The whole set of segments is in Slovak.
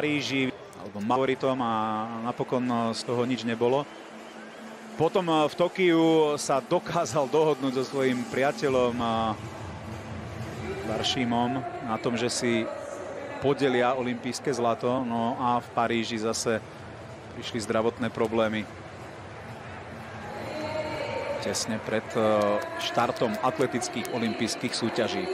Paríži alebo favoritom a napokon z toho nič nebolo. Potom v Tokiu sa dokázal dohodnúť so svojím priateľom Varšímom na tom, že si podelia olympijské zlato. No a v Paríži zase prišli zdravotné problémy. Tesne pred štartom atletických olympijských súťaží.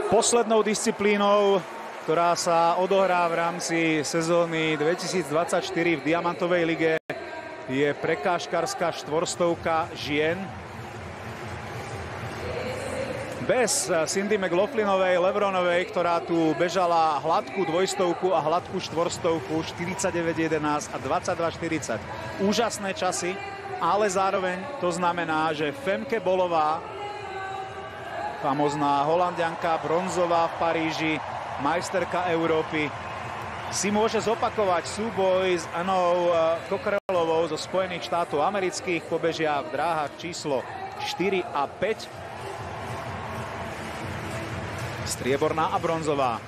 Poslednou disciplínou, ktorá sa odohrá v rámci sezóny 2024 v Diamantovej lige, je prekážkarská štvorstovka žien. Bez Cindy McLaughlinovej, Levronovej, ktorá tu bežala hladkú dvojstovku a hladkú štvorstovku 49.11 a 22.40. Úžasné časy, ale zároveň to znamená, že Femke Bolová, famózna Holanďanka, bronzová v Paríži, majsterka Európy, si môže zopakovať súboj s Annou Cockerelovou zo Spojených štátov amerických. Pobežia v dráhach číslo 4 a 5. Strieborná a bronzová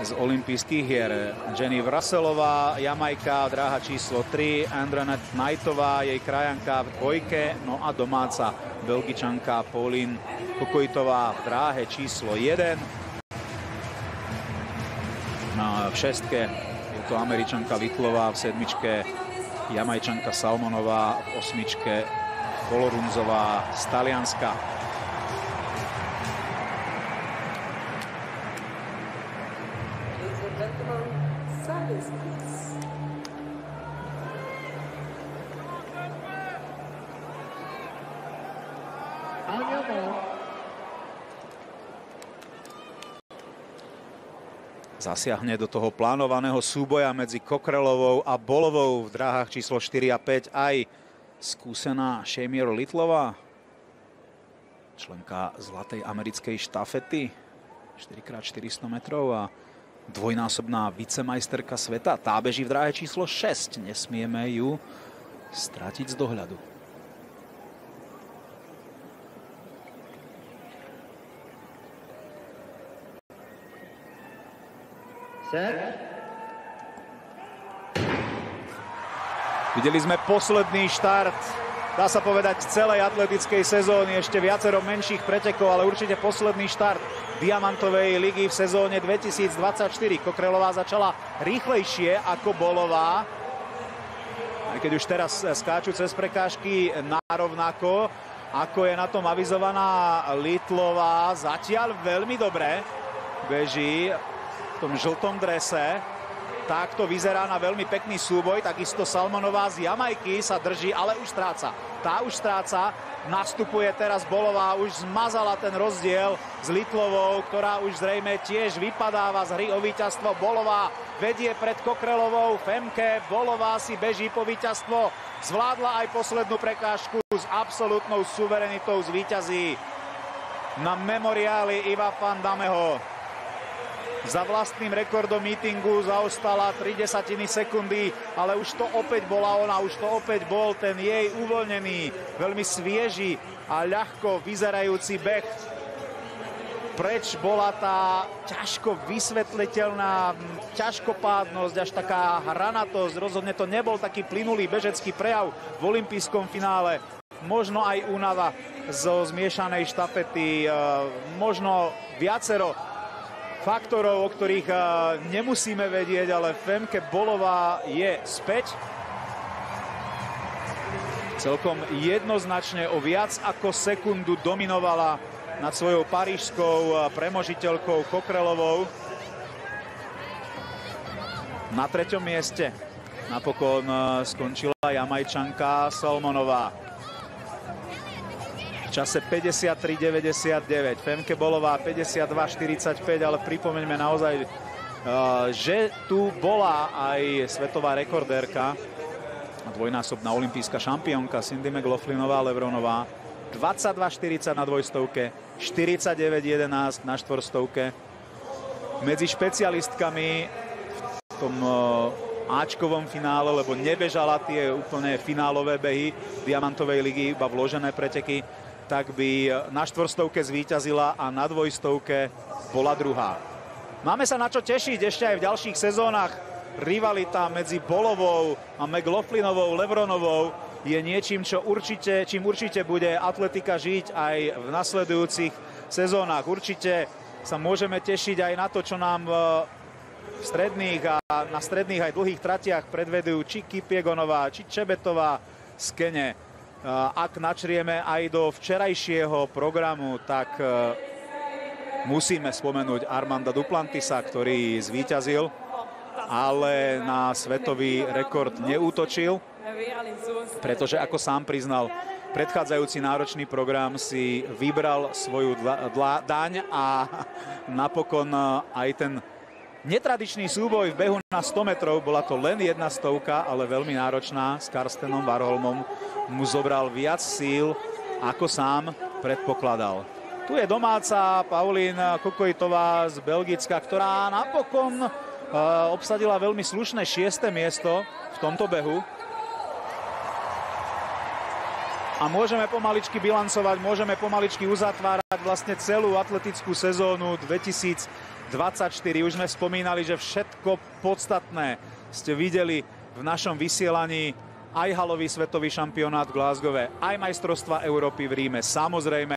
z olympijských hier. Jenny Vrasselová, Jamajka, dráha číslo 3. Andranette Knightová, jej krajanka v dvojke. No a domáca Belgičanka Pauline Kokoitová v dráhe číslo 1. V šestke je to Američanka Litlová, v sedmičke Jamajčanka Salmonová, v osmičke Kolorunzová z Talianska. Zasiahne do toho plánovaného súboja medzi Cockerelovou a Bolovou v dráhach číslo 4 a 5 aj skúsená Shamier Litlová, členka zlatej americkej štafety 4x400 metrov a dvojnásobná vicemajsterka sveta. Tá beží v dráhe číslo 6. Nesmieme ju stratiť z dohľadu. Videli sme posledný štart, dá sa povedať, celej atletickej sezóny. Ešte viacero menších pretekov, ale určite posledný štart Diamantovej ligy v sezóne 2024. Cockerelová začala rýchlejšie ako Bolová, aj keď už teraz skáču cez prekážky narovnako, ako je na tom avizovaná Litlová. Zatiaľ veľmi dobre beží v tom žltom drese. Takto vyzerá na veľmi pekný súboj. Takisto Salmonová z Jamajky sa drží, ale už stráca. Tá už stráca. Nastupuje teraz Bolová. Už zmazala ten rozdiel s Litlovou, ktorá už zrejme tiež vypadáva z hry o víťazstvo. Bolová vedie pred Cockerelovou. Femke Bolová si beží po víťazstvo. Zvládla aj poslednú prekážku. S absolútnou suverenitou zvíťazí na memoriáli Iva van Dameho. Za vlastným rekordom mítingu zaostala 0,3 sekundy, ale už to opäť bola ona, už to opäť bol ten jej uvoľnený, veľmi svieži a ľahko vyzerajúci beh. Preč bola tá ťažko vysvetliteľná ťažkopádnosť, až taká hranatosť. Rozhodne to nebol taký plynulý bežecký prejav v olympijskom finále. Možno aj únava zo zmiešanej štafety, možno viacero faktorov, o ktorých nemusíme vedieť, ale Femke Bolová je späť. Celkom jednoznačne o viac ako sekundu dominovala nad svojou parížskou premožiteľkou Cockerelovou. Na 3. mieste napokon skončila Jamajčanka Salmonová. V čase 53.99. Femke Bolová 52.45, ale pripomeňme naozaj, že tu bola aj svetová rekordérka, dvojnásobná olympijská šampiónka Cindy McLaughlinová Levronová. 22.40 na dvojstovke, 49.11 na štvorstovke. Medzi špecialistkami v tom Ačkovom finále, lebo nebežala tie úplne finálové behy Diamantovej ligy, iba vložené preteky, tak by na štvorstovke zvíťazila a na dvojstovke bola druhá. Máme sa na čo tešiť ešte aj v ďalších sezónach. Rivalita medzi Bolovou a McLaughlinovou, Levronovou je niečím, čím určite bude atletika žiť aj v nasledujúcich sezónach. Určite sa môžeme tešiť aj na to, čo nám v stredných a na stredných aj dlhých tratiach predvedujú či Kipiegonová, či Čebetová z Kene. Ak načrieme aj do včerajšieho programu, tak musíme spomenúť Armanda Duplantisa, ktorý zvíťazil, ale na svetový rekord neútočil, pretože ako sám priznal, predchádzajúci náročný program si vybral svoju daň a napokon aj ten netradičný súboj v behu na 100 metrov, bola to len jedna stovka, ale veľmi náročná, s Karstenom Warholmom, mu zobral viac síl, ako sám predpokladal. Tu je domáca Pauline Kokojtová z Belgicka, ktorá napokon obsadila veľmi slušné 6. miesto v tomto behu. A môžeme pomaličky bilancovať, môžeme pomaličky uzatvárať vlastne celú atletickú sezónu 2024. Už sme spomínali, že všetko podstatné ste videli v našom vysielaní. Aj halový svetový šampionát v Glasgowe, aj majstrovstvá Európy v Ríme. Samozrejme